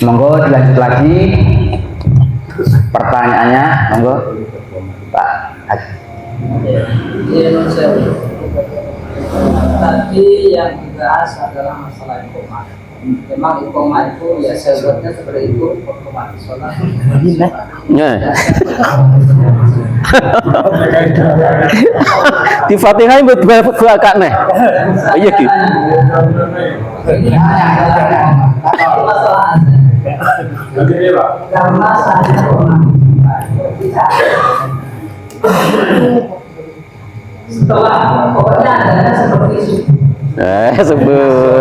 Monggo dilanjut lagi pertanyaannya, monggo Pak Haji. Tadi yang dibahas adalah masalah iqomah. Memang iqomah itu ya sesuatunya seperti itu, iqomah sholat. Di Fatihah mbok buka nih. Iya ki. Ini masalah karena saya setelah pokoknya adanya seperti itu. Sebut.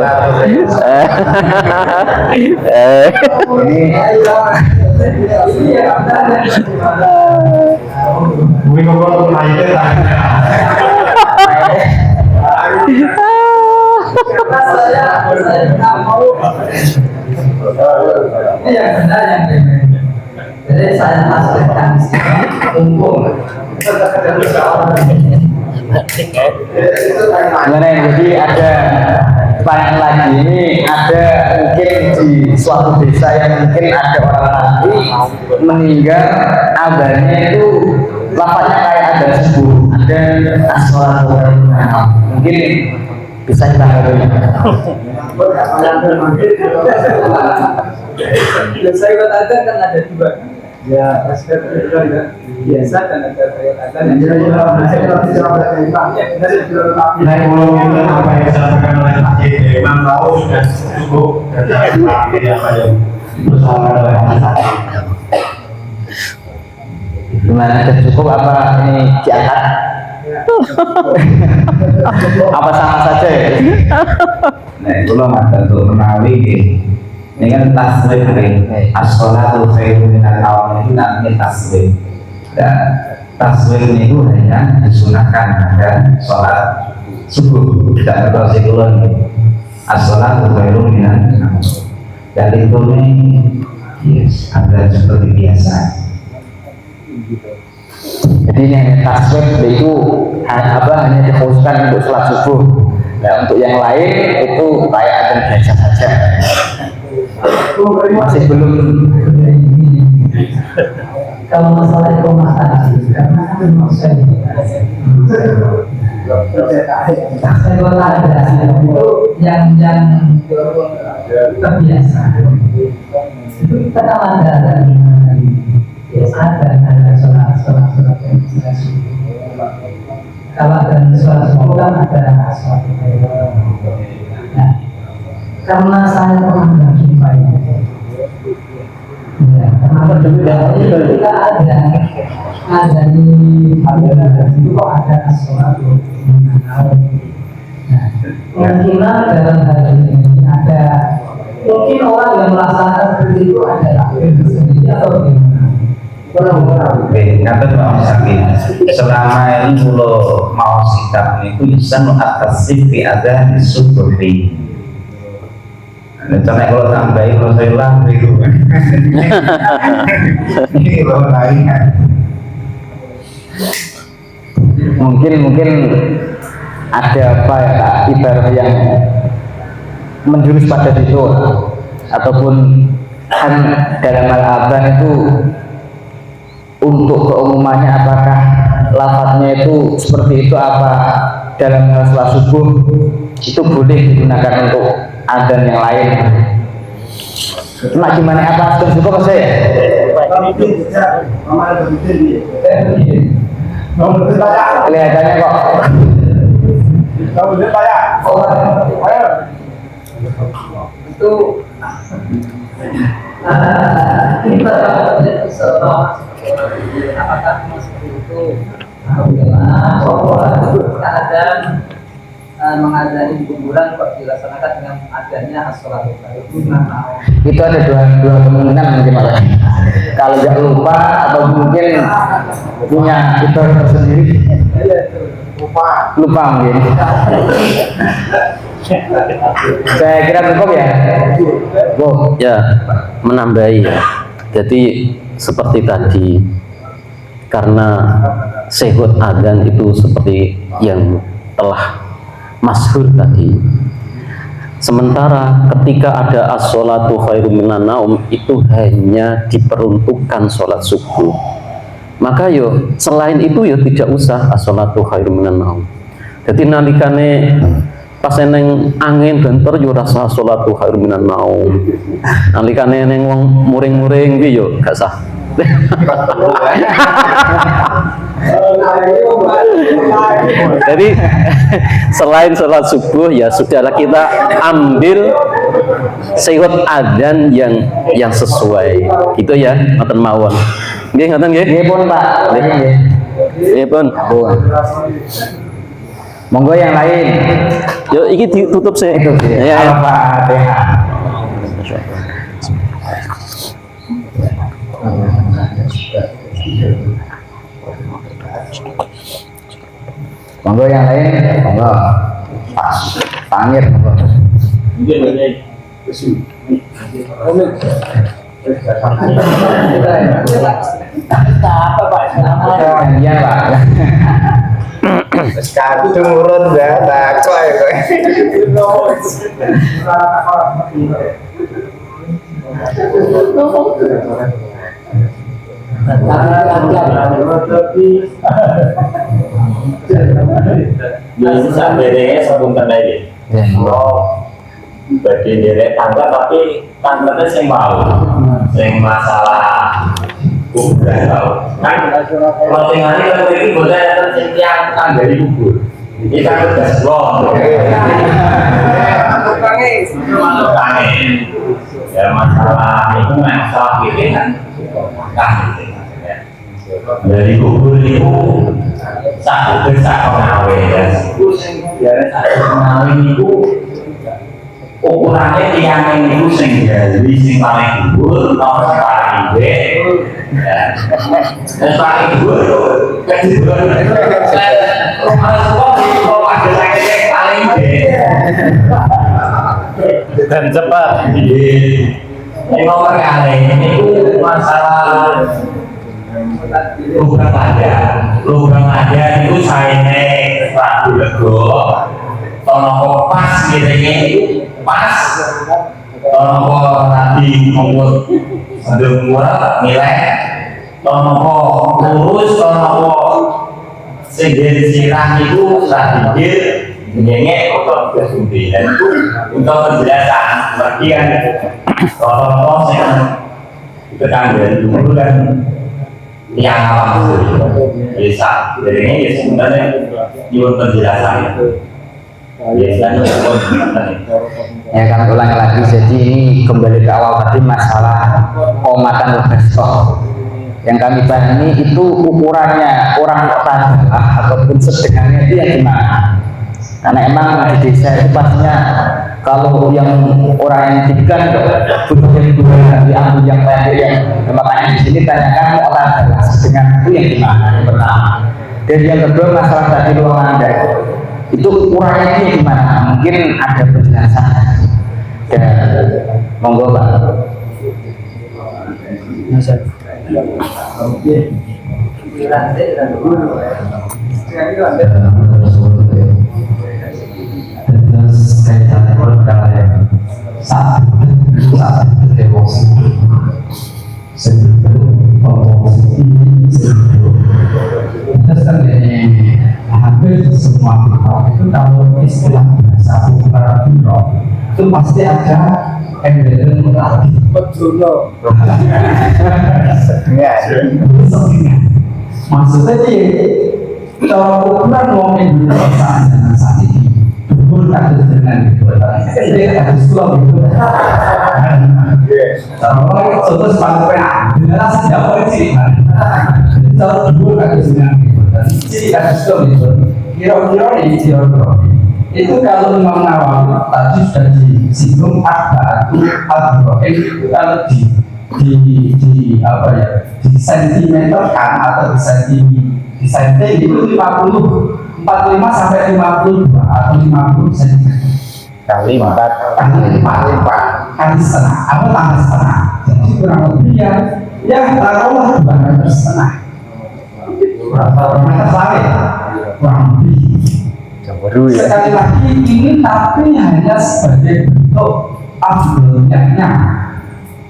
Karena saya nggak mau ini yang benar yang benar. Jadi saya masukkan di sini mumpung. Gimana ya? Jadi ada pertanyaan lagi ini, ada mungkin di suatu desa yang mungkin ada orang mati meninggal, adanya itu lafaznya kayak ada subuh, ada as-shalatu, mungkin bisa kita hargai. Saya katakan kan ada dua. Ya, aspek biasa dan ada kaitan yang apa yang disampaikan oleh Pak Imam tahu sudah cukup dari apa yang bersama Gimana, cukup apa ini diangkat? Apa sama saja ya? Nah, itu loh mas, untuk menawi ini kan tasbih nih, as-sholatu khairun minal nawm itu namanya tasbih. Dan tasbih ini itu hanya disunahkan pada sholat subuh, tidak betul sekulon. As-sholatu khairun minal nawm. Dan itu nih, yes, ada seperti biasa. Jadi yang tasbih itu hanya dikhususkan untuk sholat subuh. Nah, untuk yang lain itu kayak ada biasa saja. Masih belum. kalau masalah iqomah tadi karena kan memang saya ada itu yang terbiasa itu kita kan ada biasa ada sholat yang sudah subuh. Kalau ada sholat subuh kan ada sholat. Nah, karena saya pernah berjumpa ini, ya, kenapa ketika ada itu kok ada sholat nah, kemungkinan dalam hal ini ada mungkin orang yang merasakan seperti itu ada takbir sendiri atau bagaimana? Kata Pak Sakit, selama ini kalau mau sikap itu bisa mengatasi ada di subuhi. Contohnya kalau tambahin kalau saya ulang itu, ini kalau lain. Mungkin ada apa ya Kak, ibarat yang menjurus pada itu ataupun kan dalam hal adzan itu untuk keumumannya apakah lafadznya itu seperti itu apa dalam hal sholat subuh itu boleh digunakan untuk adzan yang lain. Cuma gimana apa sudah cukup saya? Kelihatannya kok. Itu kita apakah seperti itu? Bagaimana keadaan mengadani kuburan kok dilaksanakan dengan adanya as-sholatu khairun. Itu ada dua kemungkinan mungkin Pak. Kalau nggak lupa atau mungkin punya ibadah tersendiri. Lupa mungkin. Saya kira cukup ya. Ya, menambahi ya. Jadi seperti tadi, karena sehut adzan itu seperti yang telah masyhur tadi, Sementara ketika ada as-sholatu khairum minan naum itu hanya diperuntukkan sholat subuh. Maka yo selain itu yo tidak usah as-sholatu khairum minan naum. Jadi nalikane pas eneng angin bentar yo rasa sholatu khairum minan naum. Nalikane eneng wong muring-muring ki yo gak sah. Jadi selain sholat subuh ya sudahlah kita ambil sehut adzan yang sesuai gitu ya, ngoten mawon. Nggih ngoten nggih. Nggih pun Pak. Nggih pun. Monggo yang lain. Yo iki ditutup sih. Ya. Al-Fatihah. Monggo yang lain, monggo. Pak Amir, monggo. Apa Pak? Iya Pak. Sekarang turun dah, takut ya. Jadi sebenarnya sebelum terjadi. Bagi diri tangga tapi tangganya sing mau, sing masalah kubur tahu. Kan kalau tinggalnya kalau ini boleh ada sing yang tangga di kubur. Ini kan udah slow. Ya masalah itu masalah pilihan kan dari kubur itu satu besar pengawe dan itu yang satu pengawe itu ukurannya tiang itu sing dari sing paling dhuwur nomor paling gede dan paling dhuwur kejujuran rumah semua kalau ada lagi yang paling gede dan cepat ini nomor kali itu masalah lubang aja itu saya Prabu Lego tono pas kira-kira itu pas tono tadi menggut sedang murah nilai tono lurus tono segel sirah itu sudah dikir nyenye untuk kesudian itu untuk penjelasan bagian tono yang ketanggal dulu dan yang awam bisa jadi ini ya sebenarnya dibuat penjelasan biasanya Ya kan ulang lagi, jadi ini kembali ke awal tadi masalah komatan lebesko. Yang kami pahami itu ukurannya orang tangga ataupun sedengahnya itu yang gimana? Karena emang di desa itu pastinya kalau yang orang yang tinggal butuh yang dua diambil yang pendek yang makanya di sini tanyakan orang tangga sedengah itu yang gimana? Yang pertama. Dan yang kedua masalah tadi ruang anda itu ukurannya ini gimana? Mungkin ada penjelasan. Dan monggo Pak. Terus kaitannya dengan saat emosi sebelum emosi sebelum terus kan hampir semua kita itu kalau istilah bahasa para biro itu pasti ada embel melatih betul maksudnya sih kalau ukuran ngomongin dulu saat ini dulu ada dengan itu jadi harus pulang gitu kalau contoh sebagai benar sejak polisi kalau dulu ada dengan jadi harus pulang gitu kira-kira itu kalau Imam Nawawi tadi sudah disinggung ada itu kalau di apa ya di sentimeterkan atau di senti itu 45 sampai 52 atau 50 cm kali 4 kali setengah apa tambah setengah jadi kurang lebih ya taruhlah 2 meter setengah berapa meter lagi kurang lebih baru ya. Sekali lagi ini tapi hanya sebagai bentuk afdolnya.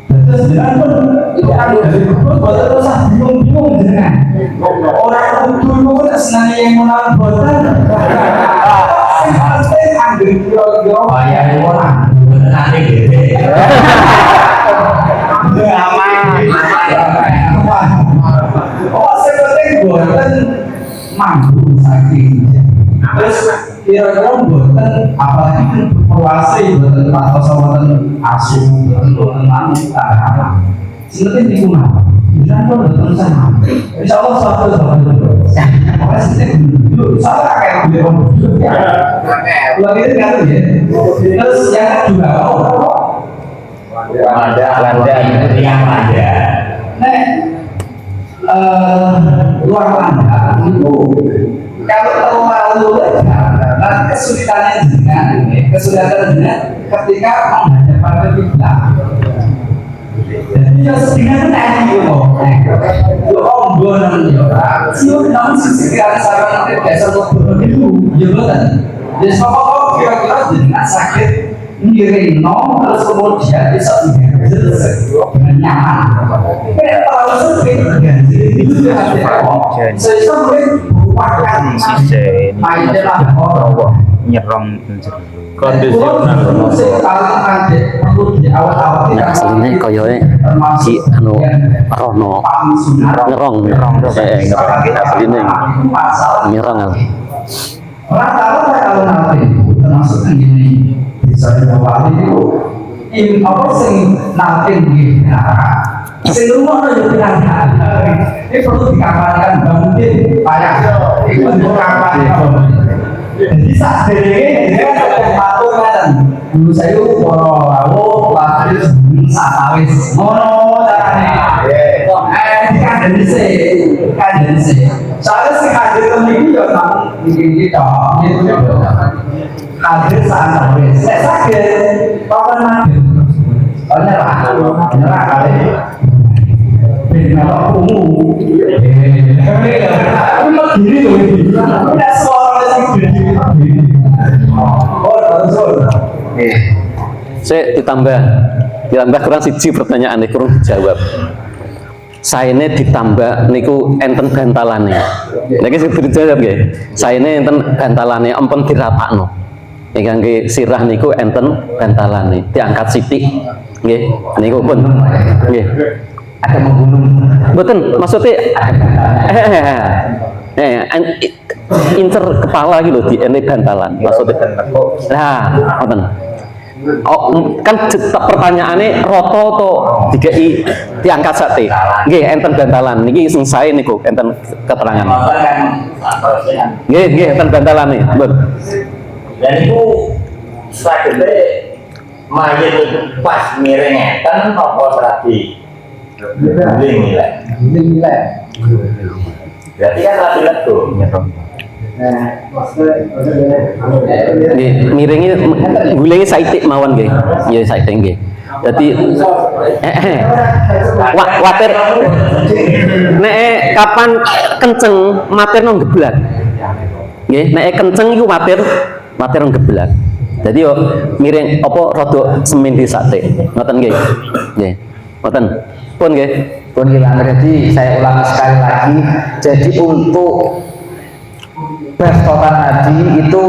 Terus dengan pun itu kan dari betul terus bingung dengan orang itu pun senang yang menang botan. Sampai ambil kira-kira bayar orang nanti gede. Oh seperti botan mampu sakit. Terus kira-kira boten apalagi kan berpuasa boten atau boten asu boten anu tak sebenarnya di rumah jangan boten sama insyaallah suatu saat makanya sih dulu salah kayak beli komputer uang itu kan ya terus yang kedua Landa yang ada. Luar Landa itu kalau terlalu nanti kesulitan dengan ketika menghadap pada kiblat. Jadi ya sedihnya tadi itu ombo namanya orang. Siapa namun sisi kiri saran nanti biasa untuk berpemilu, ya betul. Jadi pokok kira-kira dengan sakit ngiring terus kemudian bisa diganjel dengan nyaman. Kayak terlalu sering diganjel itu sudah ada. Saya mungkin bukan mainnya lah Nyerong Nah, aslinya koyoke si anu rono ngerong aslinya nyerong. Rata-rata kalau nanti termasuk yang ini bisa dijawab itu apa sing nanti di sing rumah ada pindahan ini perlu dikabarkan mungkin banyak itu dikabarkan jadi saat ini dia kan patung kan dulu saya poro lari sebelum sakawis mono caranya kan dari sih soalnya si hadir ini ya namun bikin kita itu hadir saat sakit saya sakit kapan hadir nyerah kali benar ungu tapi mau diri loh ini tidak suara sih diri Saya ditambah kurang siji pertanyaan ini kurang dijawab. Saya ini ditambah niku enten bantalane. Niki sing dijawab nggih. Saya ini enten bantalane ampun dirapakno. Ingkang sirah niku enten bantalane, diangkat sithik. Nggih, niku pun nggih. Ada menggunung. Mboten, maksudnya incer kepala gitu di ene bantalan maksudnya. Nah, ngoten. Oh, kan pertanyaannya roto to dikai diangkat sate. Nggih, enten bantalan niki sing sae niku enten keterangan. Nggih, enten bantalane. Mboten. Dan itu sakitnya mayat itu pas miring enten apa serati nilai. Berarti kan rapi letu. Miringnya gulengnya saitik mawon nggih. Ya saitik nggih. Dadi water nek kapan kenceng mater nang geblak. Nggih, nek kenceng iku mater nang geblak. Jadi yo miring apa rada semindi sate. Ngoten nggih. Nggih. Ngoten. Pun nggih. Pun hilang. Jadi saya ulangi sekali lagi. Jadi untuk bertotan haji itu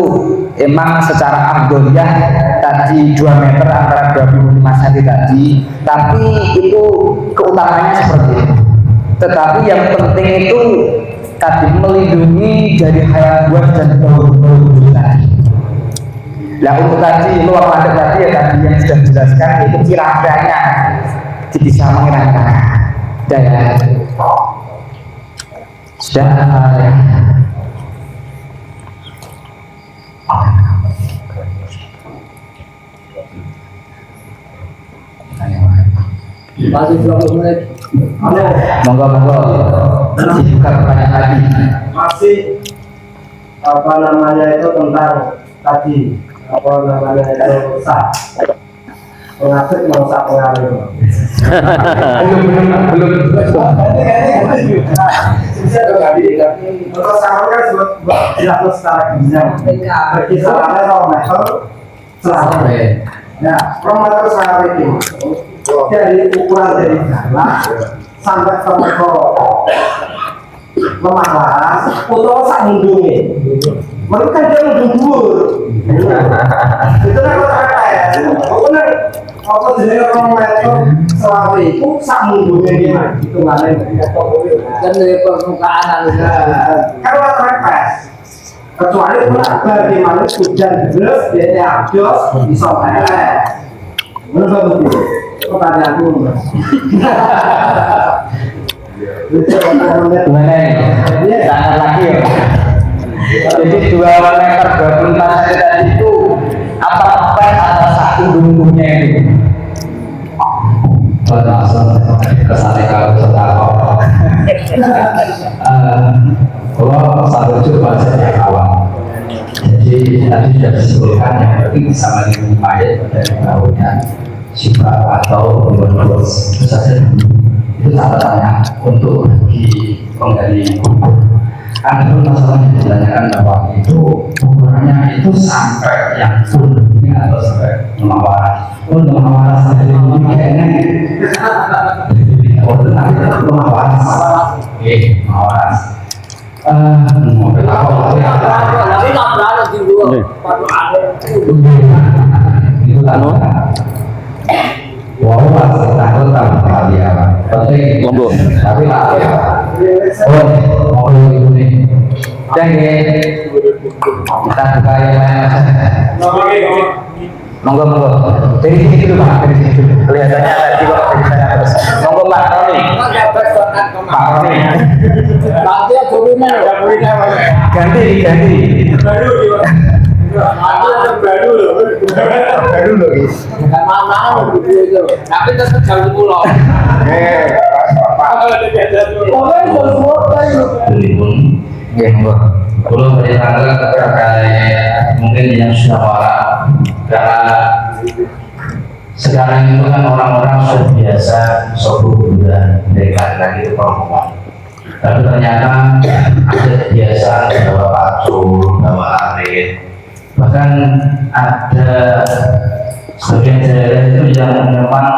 emang secara abdoliyah tadi 2 meter antara 25 cm tadi, tapi itu keutamanya seperti itu. Tetapi yang penting itu tadi melindungi dari hayat buas dan bau-bau tadi. Nah untuk tadi luar mandek tadi ya tadi yang sudah dijelaskan itu kiranya bisa mengira-ngira. Dan sudah ya. Masih 20 menit. Monggo dibuka pertanyaan lagi. Masih apa namanya itu tentang tadi apa namanya itu sah pengabdi mau sah pengaruh belum. Untuk sama kan diatur secara jenjang. Kisarannya 2 meter selama. Ya, 2 meter selama itu. Dari ukuran dari jalan sampai ke lemah laras, utama sak mundungnya. Mereka kan dia mundung dhuwur. Itu kan KPS. Bener. Apa jenenge 2 meter selama itu sak mundungnya gimana? Hitungannya. Dan dari permukaan Kan KPS. Kecuali bagaimana hujan deras, dia jos bisa meleleh. Menurut begitu. Pertanyaanku. Gimana ini? Sangat lagi ya. Jadi 2 meter 24 cm tadi itu apa atas satu dungungnya itu. Kesannya kalau setakok kalau satu coba saja awal. Jadi tadi sudah disebutkan yang berarti sama dengan mayat dari baunya sifat atau bos itu saja itu catatannya untuk bagi penggali kubur. Ada pun masalah yang ditanyakan bahwa itu ukurannya itu sampai yang pundaknya atau sampai memawaras. Untuk memawaras dari ini kayaknya memawaras. Oke, memawaras. Mau berapa? tapi nggak berani di luar Itu anu. Wow, takut kali ya, penting. Monggo. Tapi lah, mau ini. Jadi kita buka yang lain. Monggo. Dari sini dulu Pak, dari sini dulu. Kelihatannya tadi kok dari sana terus. Monggo Pak Roni. Pak Roni. nanti ya gurunya Ganti. Baru loh. Baru loh guys. mana itu tapi tetap jauh pulau Belum beritahu terkait mungkin yang sudah warak karena sekarang itu kan orang-orang sudah biasa sobu dan dari laki-laki itu perempuan. Tapi ternyata ada kebiasaan bawa pacul, bawa arit, bahkan ada sebagian daerah itu yang memang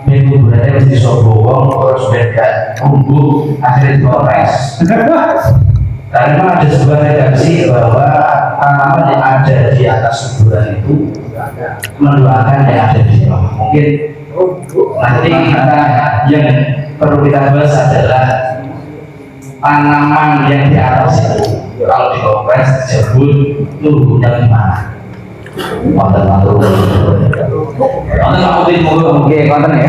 minggu berada di Sobowong terus beda kumpul akhirnya digores. Karena memang ada sebuah redaksi bahwa tanaman yang ada di atas kuburan itu mendoakan yang ada di bawah. Mungkin nanti kita yang perlu kita bahas adalah tanaman yang di atas itu kalau digores disebut tumbuhnya gimana? Oke, konten ya.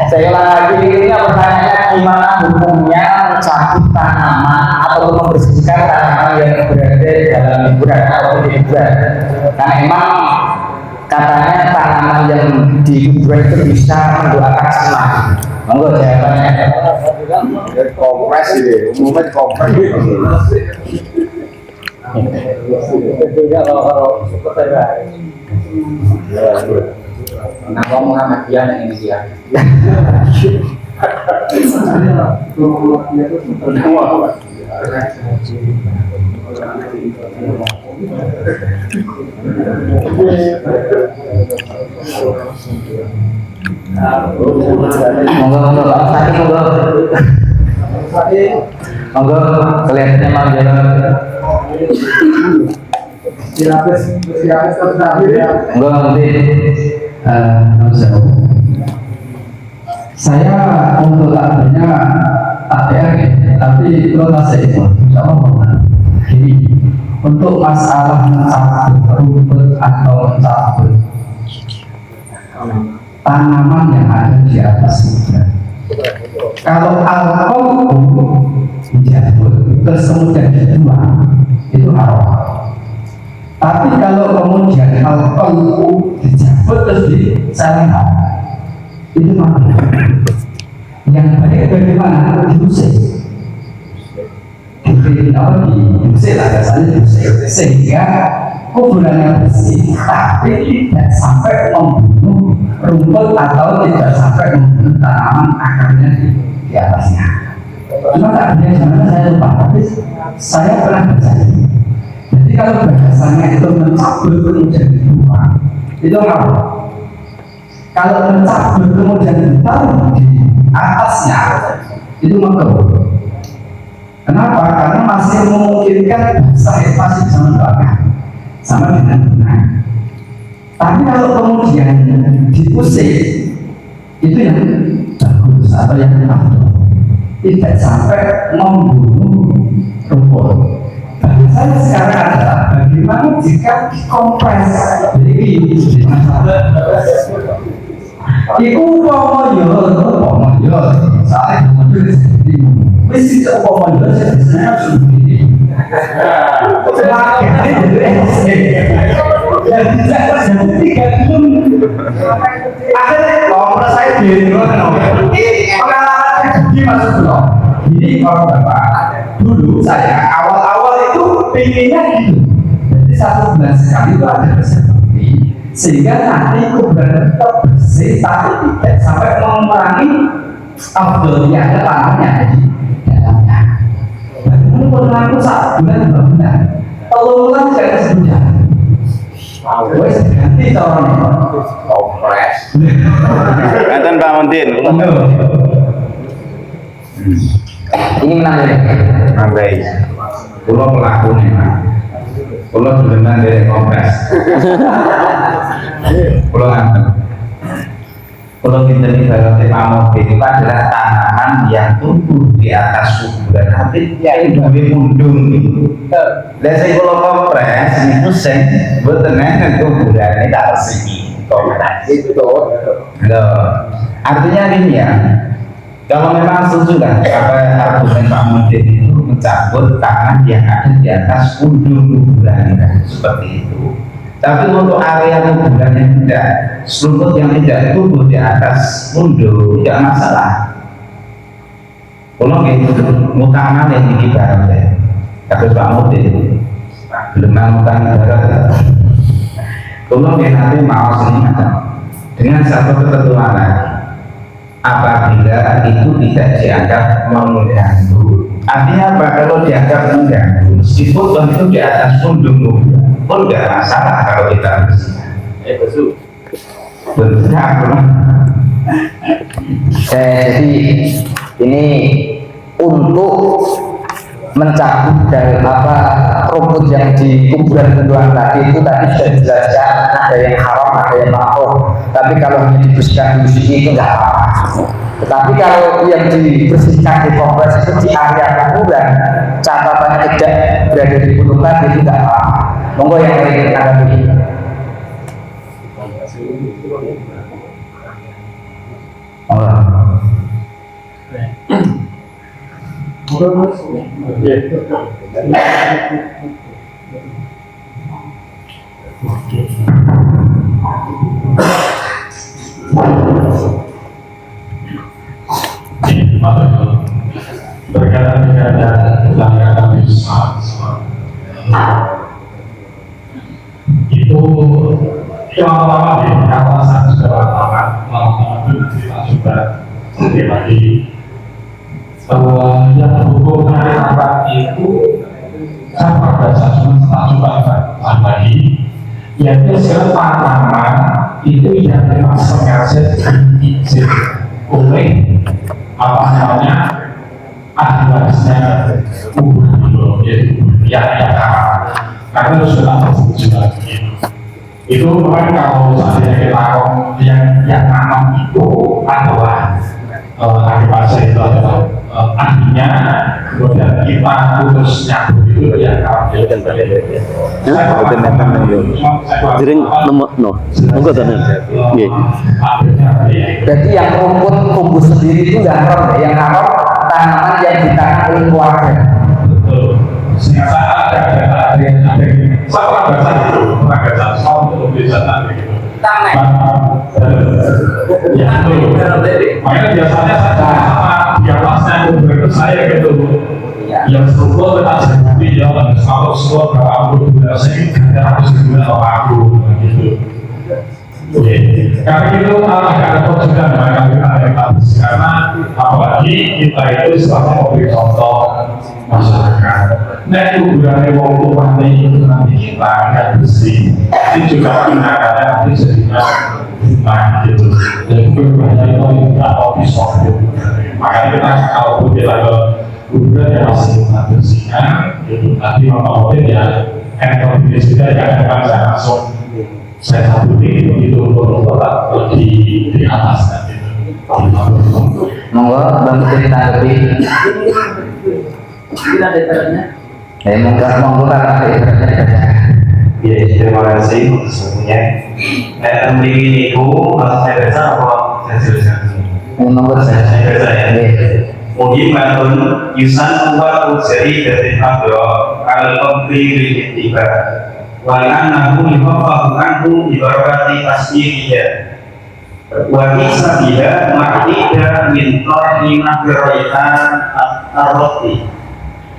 Saya lagi ini pertanyaannya gimana hukumnya mencabut tanaman atau membersihkan tanaman yang berada di dalam hiburan atau di hiburan. Karena emang katanya tanaman yang di hiburan itu bisa mendoakan senang. Monggo jawabannya. Kompres ini, umumnya kompres. nah ngomong sama dia yang ini dia Monggo kelihatannya mau jalan. Monggo nanti. Saya untuk takdirnya ATR tapi rotasi itu sama jadi untuk masalah mencabut rumput atau mencabut tanaman yang ada di atas kuburan. Kalau alkohol dicabut terus kemudian dibuang itu haram. Tapi kalau kemudian alkohol dicabut terus disalihkan itu makna. Yang baik bagaimana diusir, diusir lah dasarnya diusir sehingga kuburannya bersih tapi tidak sampai membunuh rumput rumput atau tidak sampai membunuh tanaman akarnya di atasnya. Cuma takdirnya gimana saya lupa, tapi saya pernah baca ini. Jadi kalau bahasanya itu mencabut kemudian dibuang, itu apa? Kalau mencabut kemudian ditaruh di atasnya, itu makruh. Kenapa? Karena masih memungkinkan bahasa itu masih bisa membakar sama dengan benar. Tapi kalau kemudian diusik, itu yang bagus atau yang afdal. Tidak sampai membunuh rumput. Bahasanya sekarang adalah bagaimana jika dikompres. Jadi iku umpama yo, saat mobil seperti wis tidak umpama yo sebenarnya sudah begini. Dan tidak terjadi 3 tahun. Akhirnya kalau saya bingung, ini pengalaman pribadi masuk dulu. Ini kalau bapak dulu saya awal-awal itu pinginnya gitu. Jadi 1 bulan sekali itu ada seperti sehingga nanti kuburan tetap bersih tapi tidak sampai mengurangi afdolnya ada tanahnya di dalamnya. Bagaimana pernah aku 1 bulan 2 bulan, bulan tidak sebulan. Wes ganti caranya. Kompres. Ngaten Pak Montin. Ini menarik. Sampai pulau pelaku nih, pulau benar dari kompres. Pulau ngantem. Pulau kita di dalam Pak Montin itu adalah tanaman yang tumbuh di atas kuburan, tapi yang gawe mundung gitu. Dan saya kalau kompres itu saya buat tenang kuburan ini tak resiki. Kompres itu. Artinya gini ya. Kalau memang setuju kan apa argumen Pak Montin itu mencabut tanah yang ada di atas ujung kuburan kan seperti itu. Tapi untuk area kuburan yang tidak, seluruh yang tidak tumbuh di atas ujung tidak masalah. Kalau gitu, mutama yang ini barang deh. Kata Pak Montin, belum mutang barat. Kalau nanti mau sini dengan satu ketentuan lagi. Apabila itu tidak dianggap mengganggu. Artinya apa? Kalau dianggap mengganggu, meskipun itu di atas pundung pun tidak masalah kalau kita bersihkan. Benar. Jadi ini untuk mencabut dari rumput yang di kuburan tentuan tadi itu tadi sudah dijelaskan ada yang haram, ada yang makruh. Tapi kalau hanya dibersihkan di sini itu enggak apa-apa. Tetapi kalau yang dibersihkan di kompres itu di area kuburan, catatannya tidak berada di gunung tadi itu enggak apa-apa. Monggo yang lain ada begini. Berkaitan dengan langkah itu lama-lama ya, kalau saya sudah lama-lama itu nanti kita coba sedikit lagi yang berhubungan dengan itu saya pada saat coba lagi yaitu sekarang tanaman itu yang memang sengaja diizin oleh apa namanya ahli warisnya jadi yang karena sudah sudah itu kemarin kalau misalnya kita yang nanam itu adalah ahli warisnya itu adalah ahlinya, kemudian kita putus nyambung itu ya Jering nomor monggo tenan. Nggih. Jadi yang rumput tumbuh sendiri itu nggak haram ya, yang haram tanaman yang ditanam oleh keluarga. Betul. Sehingga ada saya baca itu, baca soal untuk bisa tadi gitu. Ya itu. Makanya biasanya saya sama di atasnya itu saya gitu. Yang serupa tetap seperti ya, kalau semua berapa puluh saya ini harus juga aku gitu. Oke, karena itu agak repot juga dengan kalimat karena apalagi kita itu selama memberi contoh masyarakat. Nah, kuburannya wong tua itu nanti kita nggak bersih, itu juga tindakannya nanti jadinya fitnah gitu. Jadi berbahaya itu tidak mau disorot. Makanya kita kalau kita ke kuburan yang masih kita bersihkan, itu nanti membangun ya energi kita yang akan saya langsung saya satu itu untuk di atas dan itu. Monggo Bang cerita lebih. Tidak ada ibaratnya. Monggo karena ibaratnya. Ya, terima kasih untuk semuanya. Nah, ini itu saya baca apa saya jelaskan? Monggo Saya baca ya. Nggih. Muhimatun yusan wa ujari dari abdo al-qabri tiba wa annahu yufafahu anhu ibarakati tasbihiyya wa isabiha ma'ida min tarhi maghritan ar-rati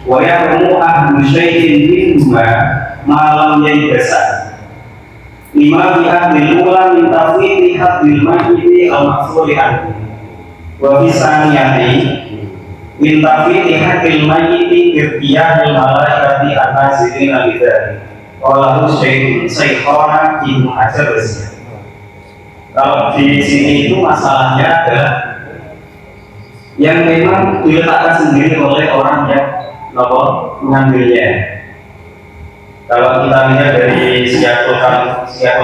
wa ya'mu ahlu syai'in minhuma malam yang besar lima bi'adil ula min tafwiti hadil ma'idi al-maksuli anhu wa bisaniyati min tafwiti hadil ma'idi irtiyahil malaikati an-nazirin al-idari walau syekhona Ibnu Hajar Al-Asqalani. Kalau di sini itu masalahnya adalah yang memang diletakkan sendiri oleh orang yang mengambilnya. Kalau kita lihat dari siapul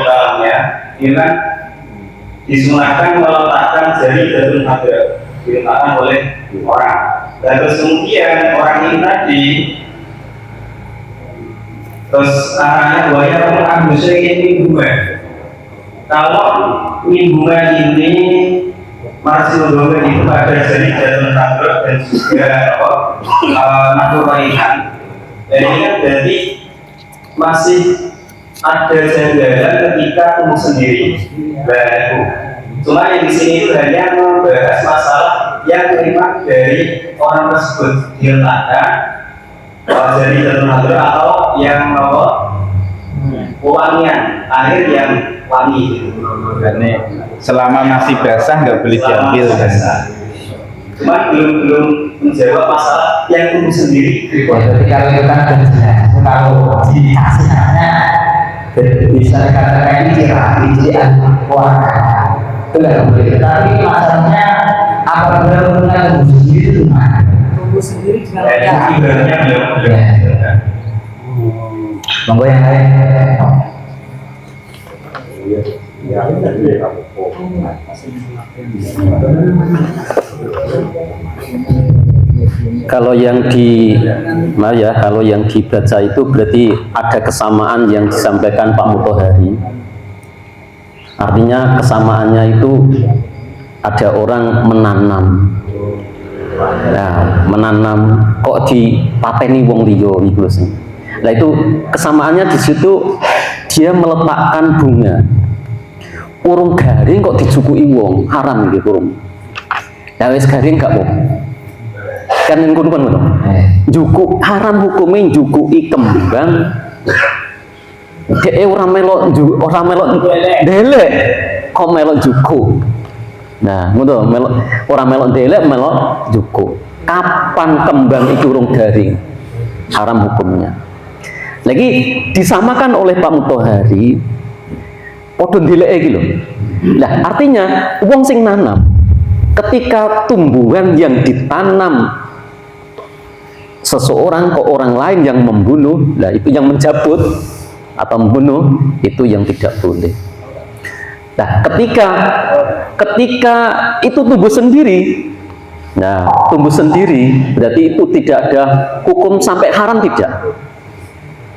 kalamnya, ini kan disunahkan meletakkan jari Darul Hadar, diletakkan oleh orang. Dan terus kemudian orang ini tadi terus arahnya buaya orang musyrik ini bunga. Kalau bunga ini masih bunga itu ada jadi Darul Hadar dan juga naturalihan. Dan ini kan berarti masih ada janggalan ketika tumbuh sendiri. Baru. Cuma yang di sini itu hanya membahas masalah yang memang dari orang tersebut diletakkan jadi Darul Hadar atau yang wangian air yang wangi gitu. Ini selama masih basah nggak boleh diambil kan? Cuma belum menjawab masalah yang tumbuh sendiri. Jadi kalau kita kan jelas, kalau dikasihnya bisa dikatakan ini kira-kira warga itu nggak boleh. Tapi masalahnya apa benar-benar tumbuh sendiri itu gimana? Tumbuh sendiri dengan Ibaratnya belum. Monggo yang lain. Kalau yang kalau yang dibaca itu berarti ada kesamaan yang disampaikan Pak Muthohari. Artinya kesamaannya itu ada orang menanam. Nah, menanam kok dipateni wong liya niku lho. Nah, itu kesamaannya di situ dia meletakkan bunga. Urung garing kok dijukui wong, haram iki urung. Lah wis garing gak wong. Kan ngono kan ngono. Juku haram hukume njukuki kembang. Dhek ora melok ndelek kok melok juku. Nah, ngono melok ora melok ndelek melok juku. Kapan kembang iki urung garing? Haram hukumnya. Lagi disamakan oleh Pak Muthohari padha ndeleke iki lho. Lah artinya wong sing nanam ketika tumbuhan yang ditanam seseorang ke orang lain yang membunuh, lah itu yang mencabut atau membunuh itu yang tidak boleh. Nah, ketika itu tumbuh sendiri, nah tumbuh sendiri berarti itu tidak ada hukum sampai haram tidak.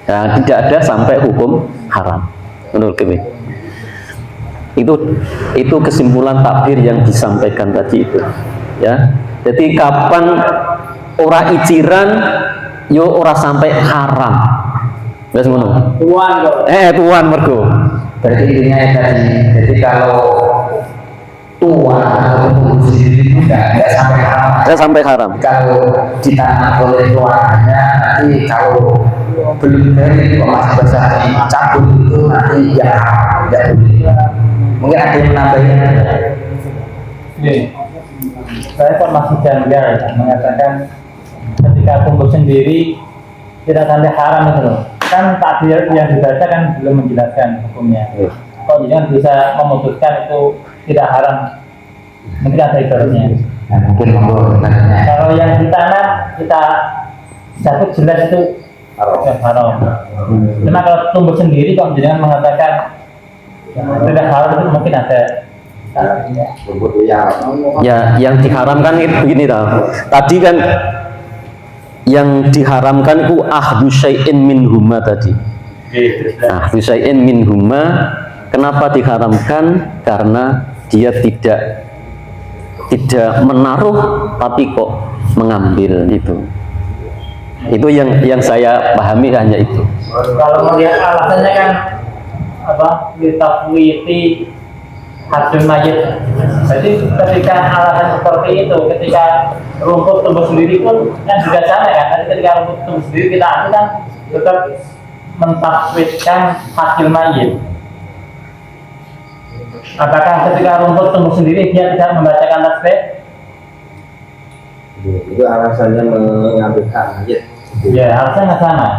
Nah, tidak ada sampai hukum haram menurut kami. Itu kesimpulan takbir yang disampaikan tadi itu, ya. Jadi kapan ora iciran, yo ora sampai haram. Wes ngono. Tuan mergo. Berarti intinya ya tadi, jadi kalau tua atau tumbuh sendiri itu nggak sampai haram. Nggak sampai haram. Kalau ditanam oleh keluarganya, nanti kalau belum dari kok masih basah dicabut itu nanti ya tidak boleh. Mungkin ada yang nambahin. Saya kan masih janggal mengatakan ketika tumbuh sendiri tidak sampai haram itu loh. Kan takdir yang dibaca kan belum menjelaskan hukumnya. Kok jangan bisa memutuskan itu tidak haram? Mungkin ada ibaratnya. Nah, mungkin menurutnya. Kalau yang ditanam kita cabut jelas itu haram. Cuma kalau tumbuh sendiri kok jangan mengatakan tidak haram itu mungkin ada. Ya, yang diharamkan itu begini tau. Tadi kan yang diharamkan itu ahdu syai'in min huma tadi. Ahdu syai'in min huma. Kenapa diharamkan? Karena dia tidak menaruh tapi kok mengambil itu. Itu yang saya pahami hanya itu. Kalau melihat alasannya kan apa? Litafwiti hasil mayit. Jadi ketika alasan seperti itu, ketika rumput tumbuh sendiri pun kan juga sama kan. Tapi ketika rumput tumbuh sendiri kita ambil kan tetap mentafwidkan hasil mayit. Apakah ketika rumput tumbuh sendiri dia tidak membacakan tasbih? Itu alasannya mengambilkan mayit. Ya, harusnya nggak sama.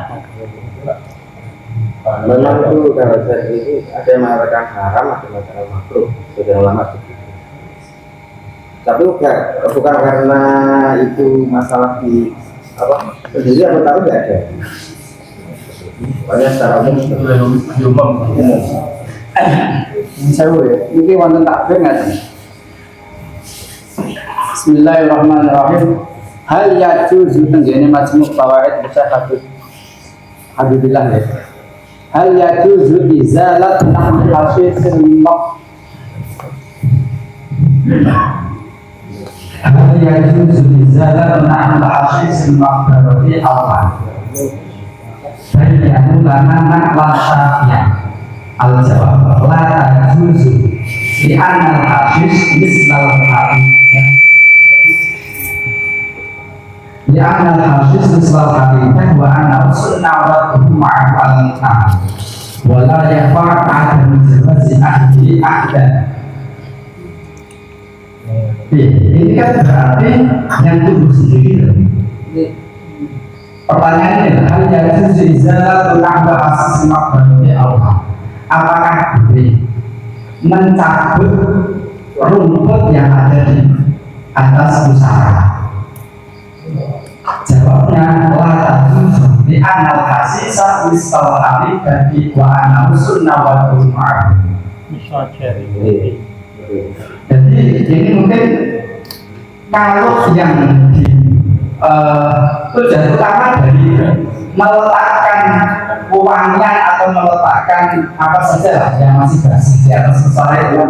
Memang itu kalau saya ini ada yang mengatakan haram, ada yang mengatakan makruh, sudah lama begitu. Tapi bukan karena itu masalah di apa sendiri atau tahu nggak ada. Pokoknya secara umum. Saya ini wonten takbir nggak? Bismillahirrahmanirrahim. Hal yajuzu tenggene majmu' fawaid bisa Alhamdulillah ya. Hal yajuzu izalat nahmi hasisin maq. Hal yajuzu izalat nahmi hasisin maq berarti apa? Bayyanu lana naklan syafi'ah. Al-jawab la tajuzu li anna al-hasis mislal hadid. Li anna al-hasis mislal hadid wa anna sunnah wa ma'al al-ta'am wa la yafa' adam jabazi ahli ahdan. Ini kan berarti yang tumbuh sendiri. Pertanyaannya hal yang izalah nahwa hasis maqbali Allah. Apakah boleh mencabut rumput yang ada di atas pusara? Jawabnya la tajuzu li anal hasisa misal ali bagi wa anal sunnah wa umar. Jadi ini mungkin kalau yang di tujuan utama dari meletakkan uangnya atau meletakkan apa saja lah yang masih basi di atas pusara itu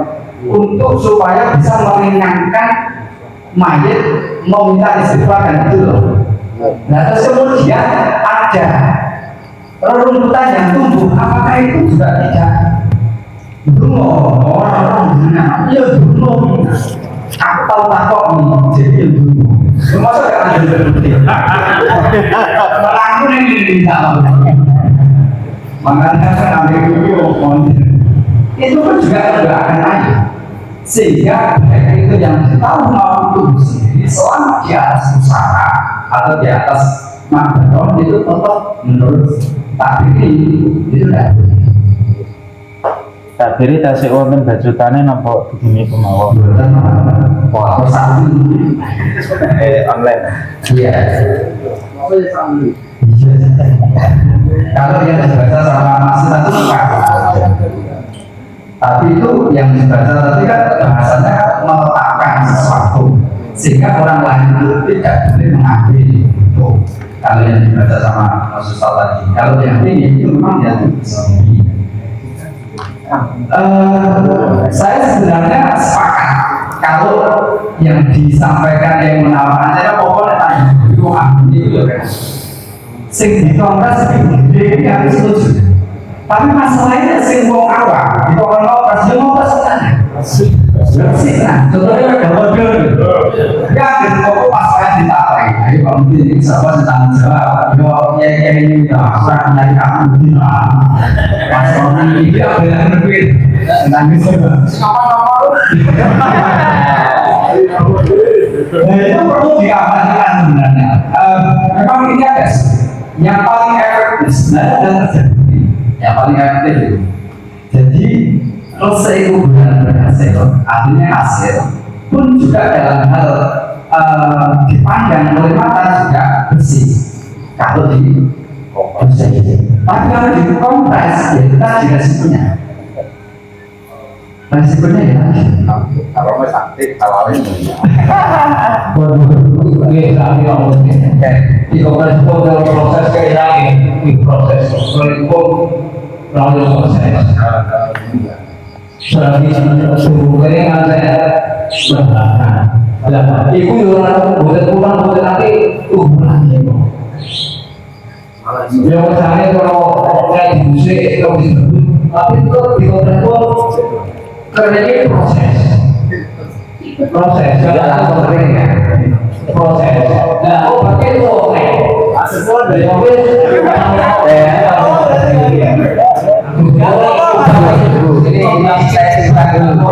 untuk supaya bisa meringankan mayit mau minta istighfar dan itu loh. Nah terus kemudian ada rerumputan yang tumbuh, apakah itu juga tidak dulu orang-orang iya dulu aku tahu takut nih jadi dulu masa gak ada dulu melakukan ini makanya saya ambil dulu itu pun juga akan naik sehingga mereka itu yang tahu mau tumbuh sendiri selama di atas pusara atau di atas makbaron itu tetap menurut takdir itu tidak boleh. Takdiri tasik wamin bajutane nampak begini pemawon. Wah, Online. iya. Kalau yang dibaca sama maksud itu bukan. Tapi itu yang dibaca tadi kan bahasanya kan meletakkan sesuatu sehingga orang lain itu tidak boleh mengambil itu. Kalau yang dibaca sama maksud tadi, kalau yang ini itu memang yang sendiri. Saya sebenarnya sepakat kalau yang disampaikan yang menawarkan saya pokoknya tadi itu itu kan sing dikongres ini harus setuju tapi masalahnya sing wong awam itu orang ngopres dia ngopres kan bersih nah contohnya ada order ya gitu kok pas saya ditarik ayo Pak Mungkin ini siapa tentang jawab yo ya ini ya orang dari kamu begini pas orang ini dia bilang lebih tentang itu itu perlu diabadikan sebenarnya memang ini ada yang paling efektif sebenarnya adalah terjadi yang paling efektif itu jadi selesai itu bukan berhasil artinya hasil pun juga dalam hal dipandang oleh mata juga bersih kalau di bersih tapi kalau di kompres ya kita juga resikonya resikonya ya Kalau mau sakit, tawarin. Oke, kami mau di kompres dalam proses kayak lagi di proses melalui proses. Selagi sumbernya kan saya sebelahkan. Ibu orang buat nanti lagi. Yang misalnya kalau kayak di musik kalau disebut, tapi itu di kompres kerjanya proses Tidak langsung kering ya. proses. Nah, obatnya itu oke. Semua dari mobil. Ini saya cerita dulu.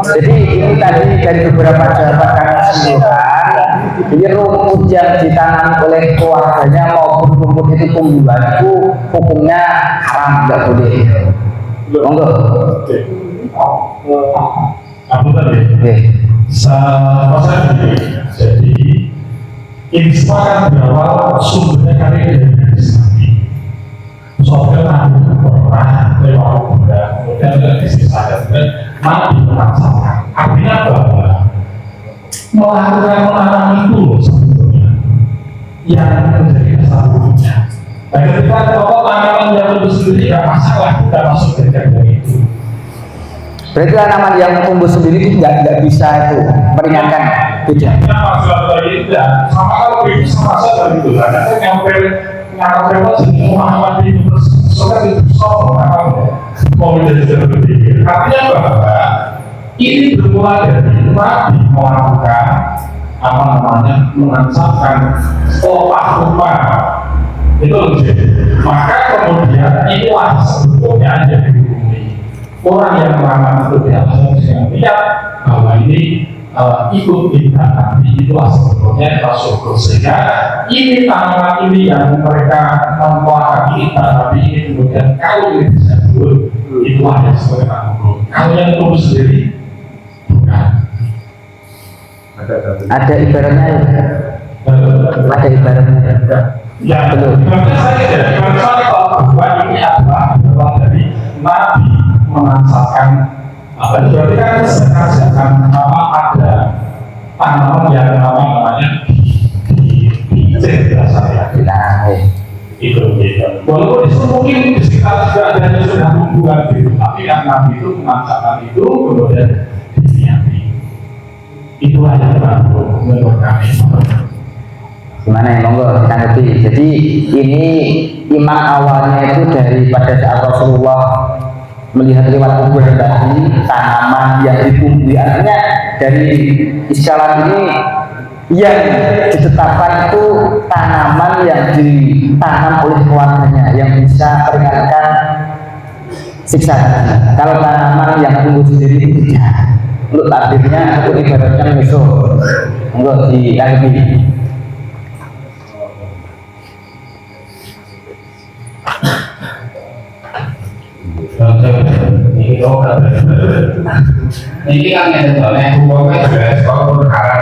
Jadi ini tadi dari beberapa jawaban kami simpulkan, ini rumput yang ditanam oleh keluarganya maupun rumput itu tumbuhan itu hukumnya haram, nggak boleh. Monggo. Aku tadi saya begini, jadi ini semua kan berawal sumbernya kali dari Islami. Soalnya Nabi pernah lewat Buddha, kemudian dari sisi saya Nabi merasakan. Artinya bahwa melakukan menanam itu sebetulnya yang menjadi dasar wujudnya. Dan ketika kalau tanaman yang lebih sendiri tidak masalah, kita masuk dari itu. Berarti tanaman yang tumbuh sendiri itu nggak bisa itu meringankan beda. Nah, masalah tadi tidak sama kalau itu sama saja gitu. Ada yang nyampe sini pemahaman itu terus suka itu soal mau menjadi berpikir. Artinya bahwa ini bermula dari Nabi melakukan apa namanya mengancamkan rupa itu menjadi. Maka kemudian inilah sebetulnya yang dihukumi. Orang yang meramah itu harusnya lihat bahwa ini ikut kita nanti itulah sebetulnya rasul sehingga ini tanaman ini yang mereka membuat kita tapi ini kemudian kalau ini bisa dulu itulah yang sebagai tanggung kalau yang tumbuh sendiri bukan Ada ibaratnya ya? Ada ibaratnya ya betul ibaratnya saya kalau bahwa ini adalah dari Nabi mengancamkan apa itu berarti kan sekarang apa ada tanaman yang namanya di dasarnya itu walaupun itu mungkin di sekitar juga ada yang sudah tumbuhan gitu tapi yang Nabi itu mengancamkan itu kemudian diniati itulah yang baru menurut kami gimana ya, monggo kita ngerti. Jadi ini imam awalnya itu daripada saat Rasulullah melihat lewat kubur tadi tanaman yang ditumbuhi, artinya dari istilah ini yang ditetapkan itu tanaman yang ditanam oleh keluarganya yang bisa meringankan siksa. Kalau tanaman yang tumbuh sendiri itu tidak. Untuk takdirnya, untuk ibaratnya musuh, enggak dianggap. Ini kan yang sebenarnya hukumnya sudah sekolah perkara.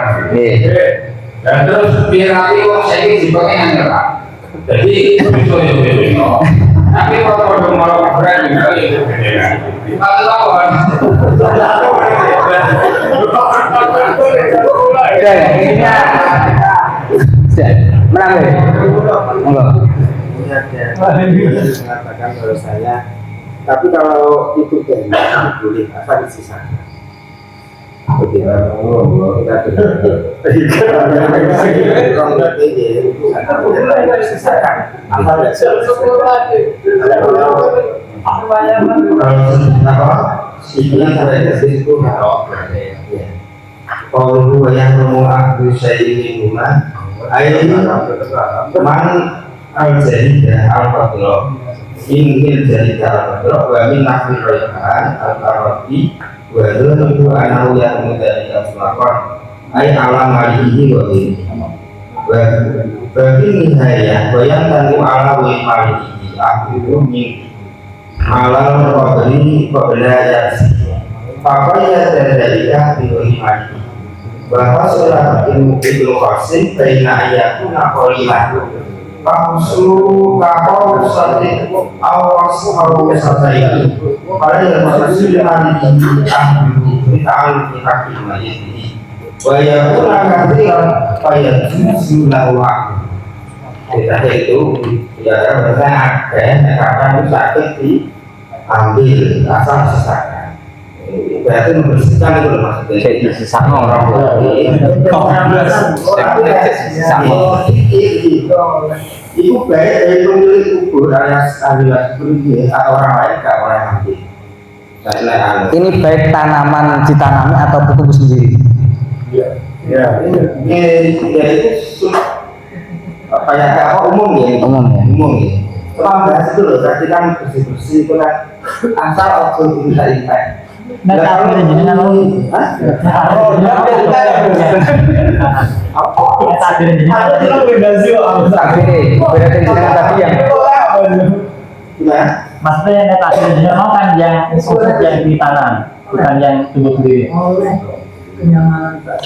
Dan terus biar nanti kok saya ini dipakai yang ngerah. Jadi itu yang tapi kalau mau keren juga itu beda. Kalau lawan. Oke, intinya menang deh. Enggak. Mengatakan bahwa saya tapi kalau itu dari boleh asal disisakan. Oke, kita itu yang terakhir itu harok. Kalau yang ngomong aku saya ingin bulan, ayat man al-jadidah al-fadlo ingin jadi al-fadlo wa min nafil royhan al-farodi wa itu anahu yang menjadi al-sulakon ayat alam malihi wa ini bagi nihaya bayang tangguh ala wa malihi aku itu mimpi alam qabli qabla yasi papaya dari di malihi bahwa seorang ilmu khasih baina ayatun aqolimah Paksu kakau sate awas kalau kesatai pada yang masih dengan kita alih kaki majid bayar pun akan bayar sunnah kita itu ya berarti akan sakit diambil asal sesakan berarti membersihkan itu maksudnya Jadi sisa orang itu baik dari pemilik kubur alias seperti atau orang lain gak orang mati. ini baik tanaman ditanami atau tumbuh sendiri. Ya itu kayak apa umum ya? Umum ya. Umum ya. Cuma bahas itu loh, tadi kan bersih-bersih itu kan asal waktu bisa impact. Nah, tapi ini kalau berarti tadi yang maksudnya yang tadi mau kan yang khusus yang ditanam, bukan yang tumbuh sendiri.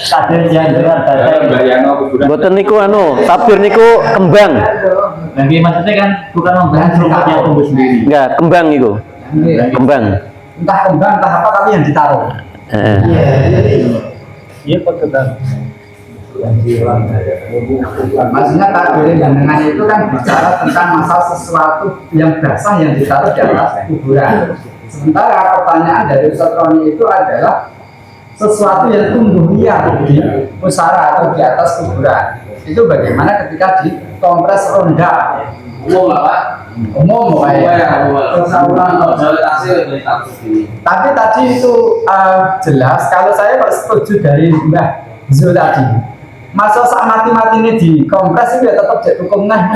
Tabir yang dengan Boten niku tabir niku kembang. Nanti maksudnya kan bukan membahas rumput yang tumbuh sendiri. Enggak, kembang niku. Kembang. Entah kembang entah apa tapi yang ditaruh. Iya perkedel. Maksudnya takbir dengan itu kan bicara tentang masalah sesuatu yang basah yang ditaruh di atas kuburan. Sementara pertanyaan dari Ustaz Roni itu adalah sesuatu yang tumbuh liar di pusara atau di atas kuburan. Itu bagaimana ketika dikompres ronda? Umum Pak? Umum Tapi tadi itu jelas kalau saya setuju dari Mbah Zul tadi. Masa saat mati-mati ini dikompres itu ya tetap jadi hukumnya.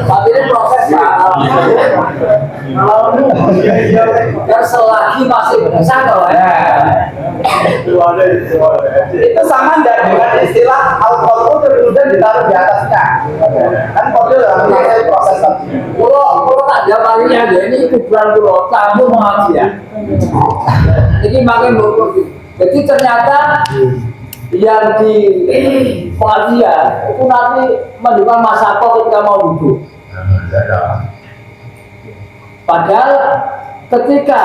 Tapi ini proses kalau dan selagi masih besar itu sama tidak dengan istilah alkohol kemudian ditaruh di atasnya. Kan kodil dalam proses tadi. Kalau tak jawabannya ini kuburan pulau kamu mengaji ya. Jadi makin buruk. Jadi ternyata yang di pengajian itu nanti menunjukkan masako ketika mau duduk. Padahal ketika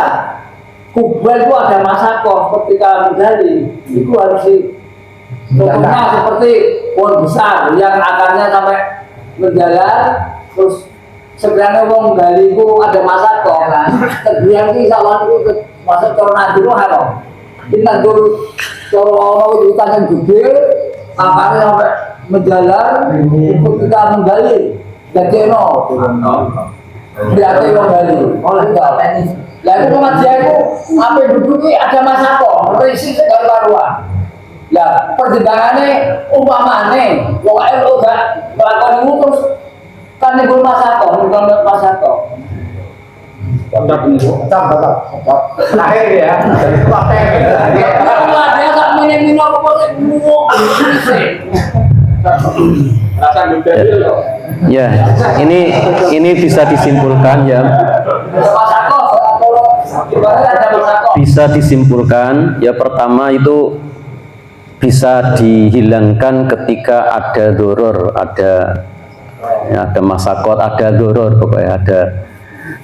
kuburan itu ada masako ketika menggali itu harus contohnya seperti pohon besar yang akarnya sampai menjalar terus sebenarnya mau menggali itu ada masako. Kemudian insya Allah itu masuk corona dulu haram. Kita dulu kalau hutan yang gede, akarnya sampai menjalar, ketika menggali, jadi berarti menggali. Oleh itu, lalu pengajian itu apa duduk ini ada masako, berisi segala karuan. Ya pertimbangannya umpamane, wong LO gak melakukan itu terus kan nimbul masako, Terakhir ya, Dia tak minum Ya, ini bisa disimpulkan ya. Bisa disimpulkan ya, pertama itu bisa dihilangkan ketika ada doror, ada masakot, ada doror, pokoknya ada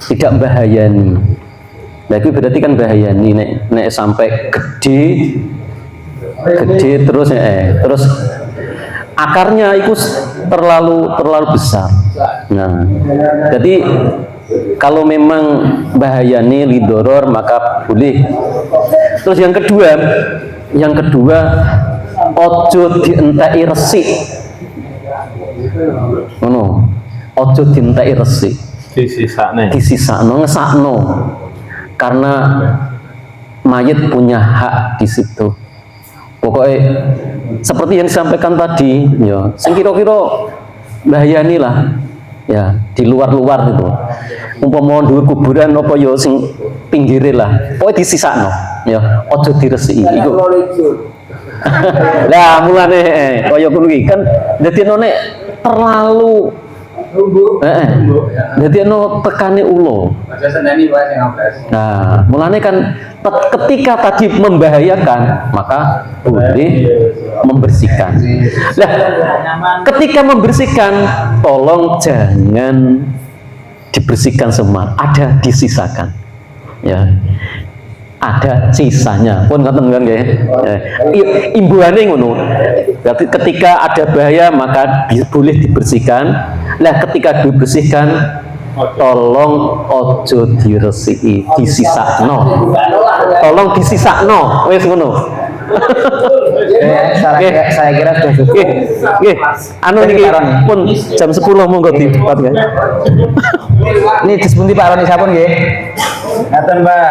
tidak bahayani. Nah itu berarti kan bahayani nek sampai gede terus terus akarnya itu terlalu besar. Nah, jadi kalau memang bahayani lidoror maka boleh. Terus yang kedua ojo dientai resik. Ojo dientai resik. Disisakno Ngesakno. karena mayit punya hak di situ. Pokoknya seperti yang disampaikan tadi, ya, sing kira-kira bahayani lah, ya di luar-luar itu. Umpama dhuwur kuburan apa ya sing pinggire lah, pokoknya disisakno, ya, ojo diresiki. Iku. Lah mulane kaya ngono iki kan dadi nek terlalu jadi tekane ulo. Nah, mulane kan ketika tadi membahayakan, maka boleh membersihkan. Nah, ketika membersihkan, tolong jangan dibersihkan semua, ada disisakan. Ya. Ada sisanya pun ngoten kan nggih. Imbuhane ngono. Berarti ketika ada bahaya maka boleh dibersihkan. Lah ketika dibersihkan tolong ojo diresiki, disisakno. Tolong disisakno, wis ngono. Saya kira sudah cukup. Nggih. Anu niki pun jam 10 monggo dipat nggih. Ini dispundi Pak Roni sampun nggih. Ngaten Pak,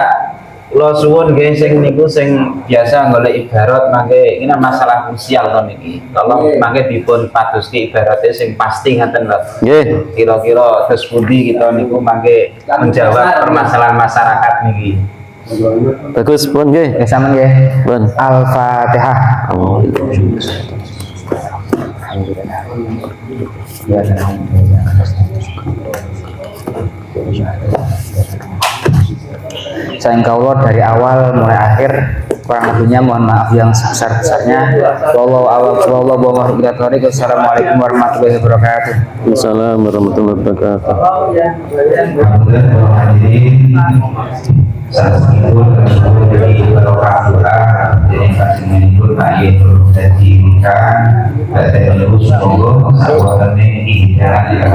lo suwun nggih sing niku sing biasa golek ibarat mangke ini masalah krusial to niki. Tolong mangke dipun padoske ibarate sing pasti ngaten lho. Nggih. Kira-kira terus pundi kita niku mangke menjawab permasalahan masyarakat niki. Bagus pun nggih. Sampun nggih. Pun. Al-Fatihah. Sayang kaulah dari awal mulai akhir, kurang lebihnya mohon maaf yang sebesar-besarnya. Assalamualaikum warahmatullahi wabarakatuh. Assalamualaikum warahmatullahi wabarakatuh. Saat itu jadi barokah doa, jadi kasihnya itu baik jadi nikah, dan terus monggo sahabatnya hidayah di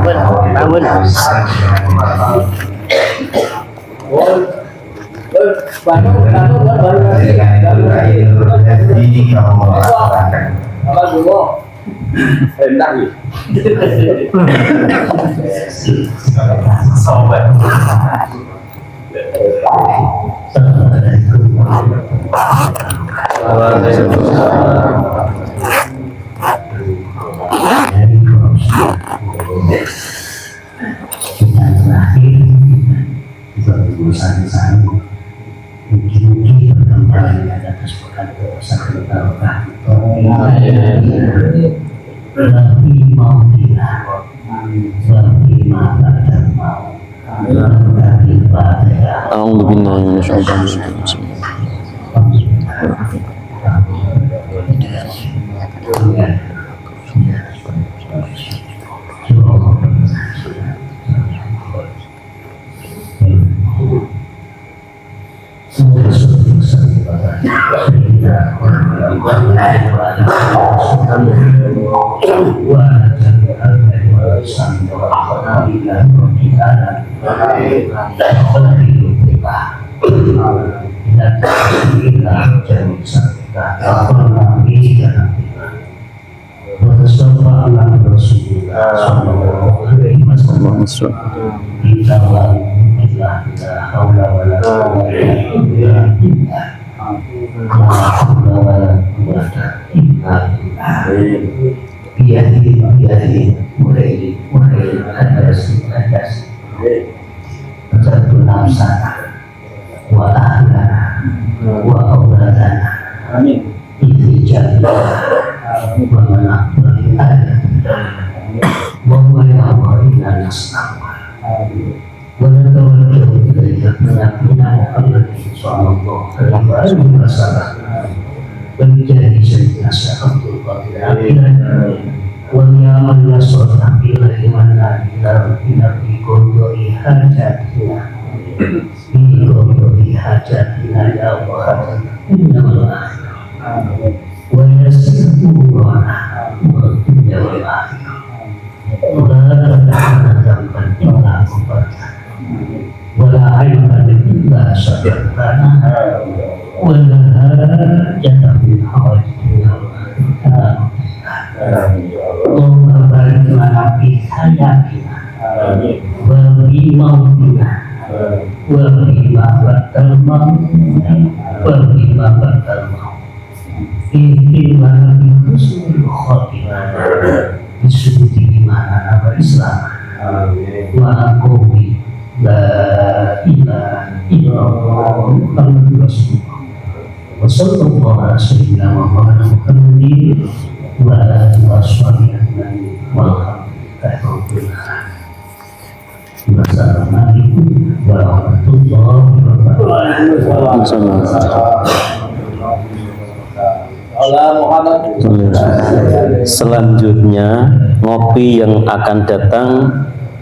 Wa pertimbangan mau pertimbangan itu seluruh khotimah disuruh di mana nama Islam wa qauli la ilaha illallah Muhammadur Rasulullah wa sallallahu ala sayyidina Muhammadin wa alihi washabihi walhamdulillahi wassalamualaikum warahmatullahi wabarakatuh. Selanjutnya ngopi yang akan datang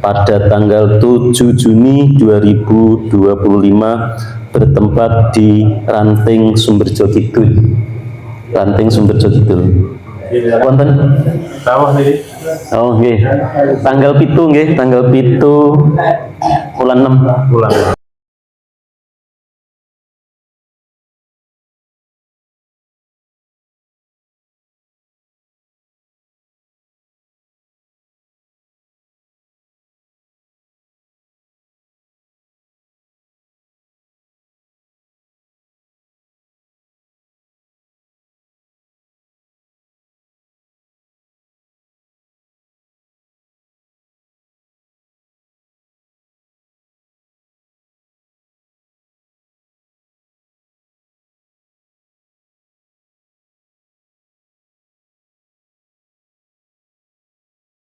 pada tanggal 7 Juni 2025 bertempat di Ranting Sumberjo Kidul. Ranting Sumberjo Kidul. Wonten? Oh nggih. Tanggal 7 nggih, tanggal 7 bulan 6.